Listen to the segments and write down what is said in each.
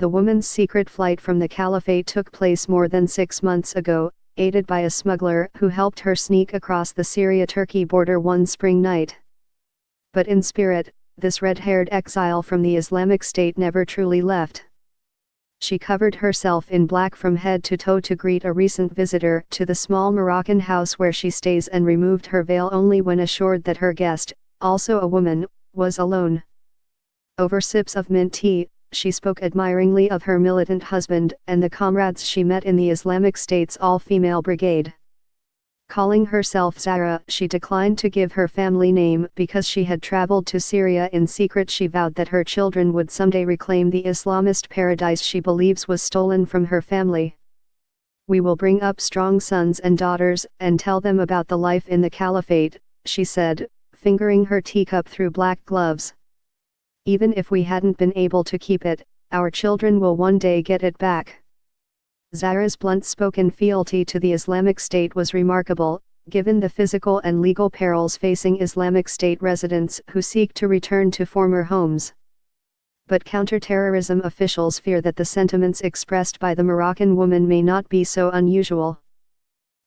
The woman's secret flight from the caliphate took place more than 6 months ago, aided by a smuggler who helped her sneak across the Syria-Turkey border one spring night. But in spirit, this red-haired exile from the Islamic State never truly left. She covered herself in black from head to toe to greet a recent visitor to the small Moroccan house where she stays, and removed her veil only when assured that her guest, also a woman, was alone. Over sips of mint tea, she spoke admiringly of her militant husband and the comrades she met in the Islamic State's all-female brigade. Calling herself Zahra, she declined to give her family name because she had traveled to Syria in secret. She vowed that her children would someday reclaim the Islamist paradise she believes was stolen from her family. "We will bring up strong sons and daughters and tell them about the life in the caliphate," she said, fingering her teacup through black gloves. "Even if we hadn't been able to keep it, our children will one day get it back." Zahra's blunt-spoken fealty to the Islamic State was remarkable, given the physical and legal perils facing Islamic State residents who seek to return to former homes. But counterterrorism officials fear that the sentiments expressed by the Moroccan woman may not be so unusual.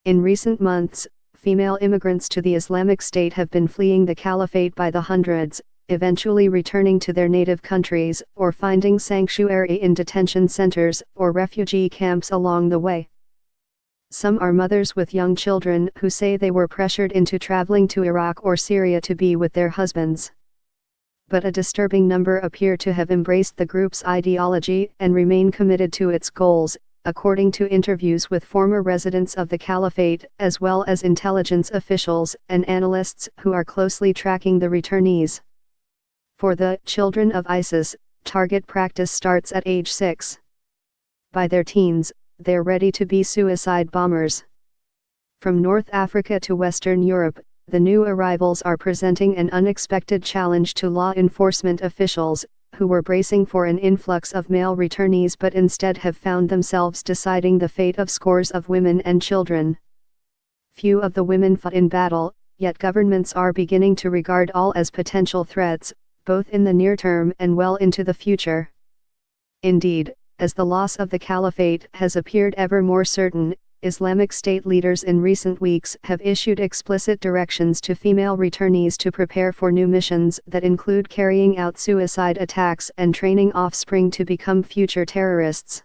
In recent months, female immigrants to the Islamic State have been fleeing the caliphate by the hundreds, eventually returning to their native countries or finding sanctuary in detention centers or refugee camps along the way. Some are mothers with young children who say they were pressured into traveling to Iraq or Syria to be with their husbands. But a disturbing number appear to have embraced the group's ideology and remain committed to its goals, according to interviews with former residents of the caliphate as well as intelligence officials and analysts who are closely tracking the returnees. For the children of ISIS, target practice starts at age 6. By their teens, they're ready to be suicide bombers. From North Africa to Western Europe, the new arrivals are presenting an unexpected challenge to law enforcement officials, who were bracing for an influx of male returnees but instead have found themselves deciding the fate of scores of women and children. Few of the women fought in battle, yet governments are beginning to regard all as potential threats, both in the near term and well into the future. Indeed, as the loss of the caliphate has appeared ever more certain, Islamic State leaders in recent weeks have issued explicit directions to female returnees to prepare for new missions that include carrying out suicide attacks and training offspring to become future terrorists.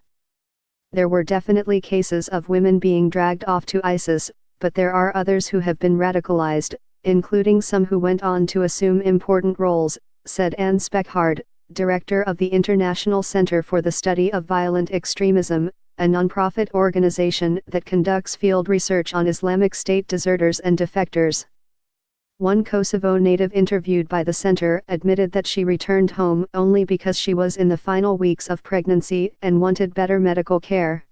There were definitely cases of women being dragged off to ISIS, but there are others who have been radicalized, including some who went on to assume important roles, said Anne Speckhard, director of the International Center for the Study of Violent Extremism, a nonprofit organization that conducts field research on Islamic State deserters and defectors. One Kosovo native interviewed by the center admitted that she returned home only because she was in the final weeks of pregnancy and wanted better medical care.